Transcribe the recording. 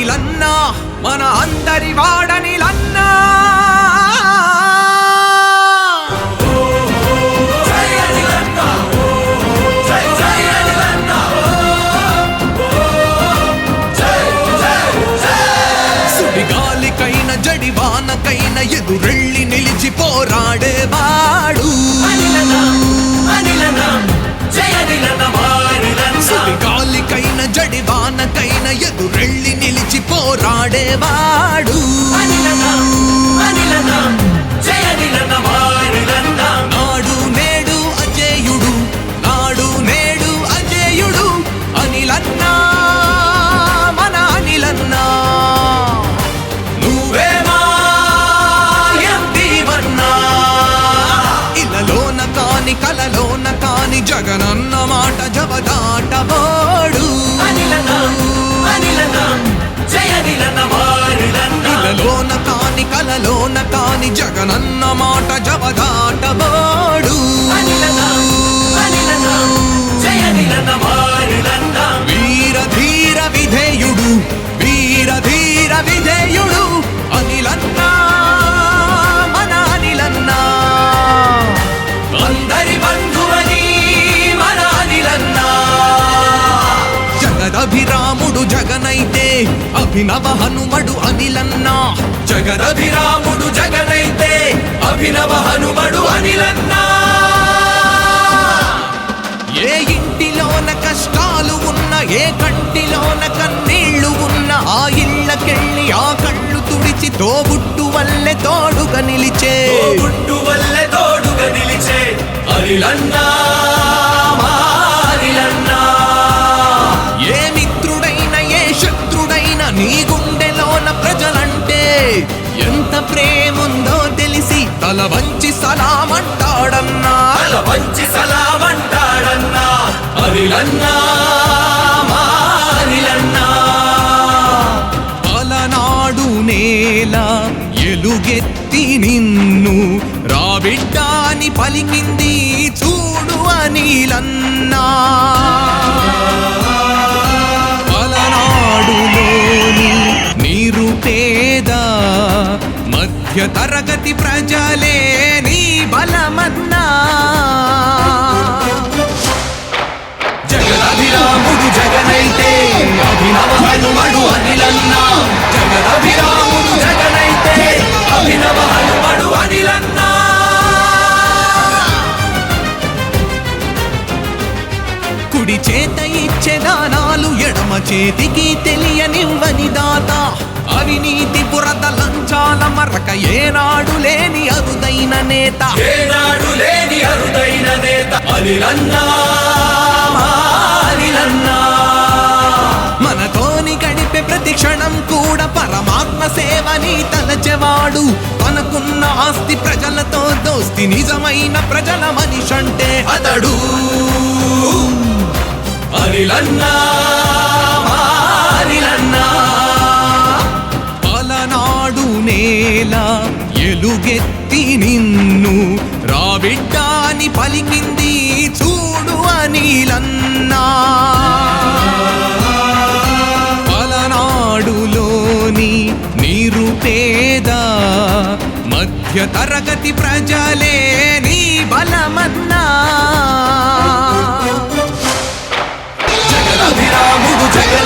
అనిలన్నా మన అందరి వాడనిలన్నా సుడిగాలికైన జడివానకైన ఎదురెళ్ళి నిలిచి పోరాడేవాడు సుడిగాలికైన జడివానకైన ఎదురెళ్ళి నిలిచి పోరాడేవాడు నాడు నేడు అజేయుడు నాడు నేడు అజేయుడు అనిలన్నా మన అనిలన్నా నువ్వేమా ఎంతీవన్నా ఇలలోన కాని కలలోన కాని జగనన్న మాట జవదాటబోడు ఇలలోన కాని కలలోన కాని జగనన్న మాట జవదాటబోడు వీర ధీర విధేయుడు వీర ధీర విధేయుడు అనిలన్నా మన అనిలన్నా అందరి బంధువని మన అనిలన్నా జగదభిరాముడు జగనైతే అభినవ హనుమడు అనిలన్నా జగదభిరాముడు జగనైతే అభినవ హనుమడు అనిలన్నా ఏ ఇంటిలోన కష్టాలు ఉన్న ఏ కంటిలోన కన్నీళ్లు ఉన్న ఆ ఇళ్ళకెళ్ళి ఆ కళ్ళు తుడిచి తోబుట్టు వల్లే తోడుగా నిలిచే అనిలన్నా అనిలన్నా ఏ మిత్రుడైన ఏ శత్రుడైన నీ గుండెలోన ప్రజలంటే ఎంత ప్రేముందో తెలిసి తల వంచి సలామంటాడన్నా అనిలన్నా అనిలన్నా అలనాడు నేల ఎలుగెత్తి నిన్ను రాబిడ్డాని పలికింది చూడు అనిలన్నా అలనాడులోని నిరుపేద మధ్య తరగతి ప్రజలే నీ బలమన్నా జగదభిరాముడు జగనైతే అభినవ హనుమడు అనిలన్నా జగదభిరాముడు జగనైతే అభినవ హనుమడు అనిలన్నా కుడి చేత ఇచ్చే దానాలు ఎడమ చేతికి తెలియనివ్వని దాత అవినీతి బురద లంచాల మరక ఏనాడు లేని అరుదైన నేత అనిలన్నా అనిలన్నా మనతోని గడిపే ప్రతి క్షణం కూడా పరమాత్మ సేవని తలచెవాడు తనకున్న ఆస్తి ప్రజలతో దోస్తి నిజమైన ప్రజల మనిషంటే అతడు అనిలన్నా అనిలన్నా అలనాడు నేల ఎలుగెత్తి నిన్ను రాబిడ్డాని పలికింది చూడు అనిలన్నా అలనాడులోని నిరుపేద మధ్య తరగతి ప్రజలే నీ బలమన్నా జగదభిరాముడు జగన